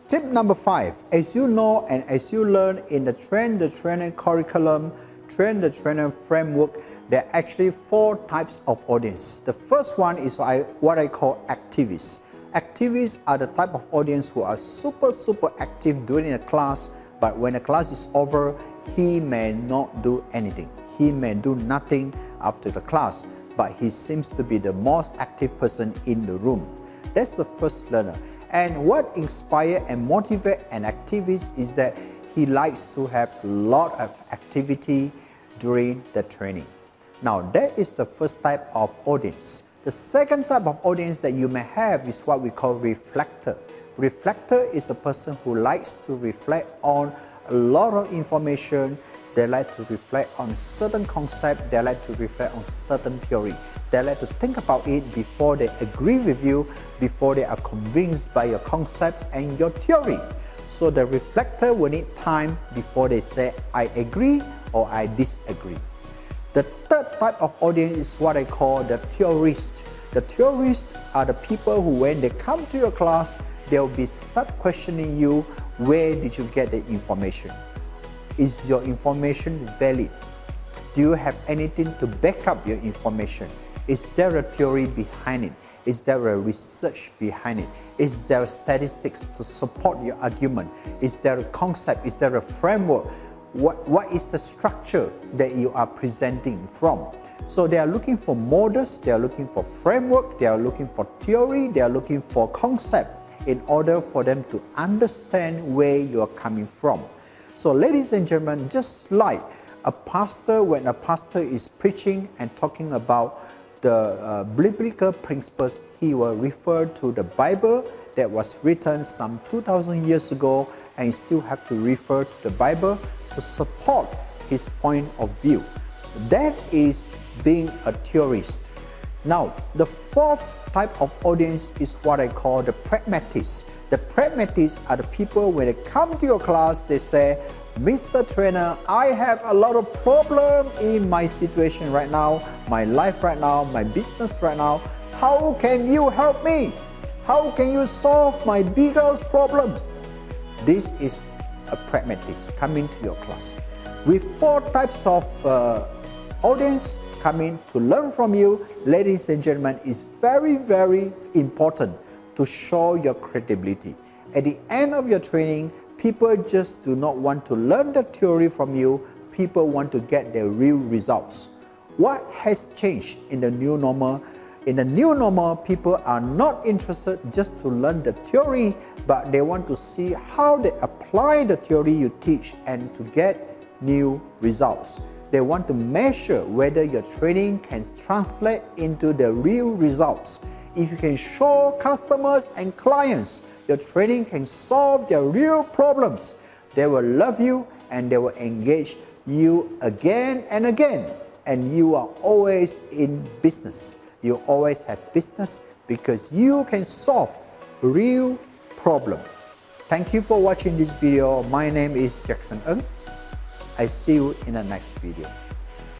Tip number 5, as you know and as you learn in the Train the Trainer curriculum, Train the Trainer framework, there are actually 4 types of audience. The first one is what I call activists. Activists are the type of audience who are super active during a class, but when the class is over, he may not do anything. He may do nothing after the class, but he seems to be the most active person in the room. That's the first learner. And what inspires and motivates an activist is that he likes to have a lot of activity during the training. Now, that is the first type of audience. The second type of audience that you may have is what we call reflector. Reflector is a person who likes to reflect on a lot of information. They like to reflect on certain concept. They like to reflect on certain theory. They like to think about it before they agree with you, before they are convinced by your concept and your theory. So the reflector will need time before they say, I agree or I disagree. The third type of audience is what I call the theorists. The theorists are the people who, when they come to your class, they'll be start questioning you, where did you get the information? Is your information valid? Do you have anything to back up your information? Is there a theory behind it? Is there a research behind it? Is there statistics to support your argument? Is there a concept? Is there a framework? What is the structure that you are presenting from? So they are looking for models, they are looking for framework, they are looking for theory, they are looking for concept in order for them to understand where you are coming from. So ladies and gentlemen, just like a pastor, when a pastor is preaching and talking about the biblical principles, he will refer to the Bible that was written some 2,000 years ago, and you still have to refer to the Bible to support his point of view. That is being a theorist. Now, the fourth type of audience is what I call the pragmatists. The pragmatists are the people, when they come to your class, they say, Mr. Trainer, I have a lot of problems in my situation right now, my life right now, my business right now. How can you help me? How can you solve my biggest problems? This is a pragmatist coming to your class. With 4 types of audience coming to learn from you, ladies and gentlemen, it's very important to show your credibility. At the end of your training, people just do not want to learn the theory from you. People want to get their real results. What has changed in the new normal? In the new normal, people are not interested just to learn the theory, but they want to see how they apply the theory you teach and to get new results. They want to measure whether your training can translate into the real results. If you can show customers and clients your training can solve their real problems, they will love you and they will engage you again and again. And you are always in business. You always have business because you can solve real problem. Thank you for watching this video. My name is Jackson Ng. I see you in the next video.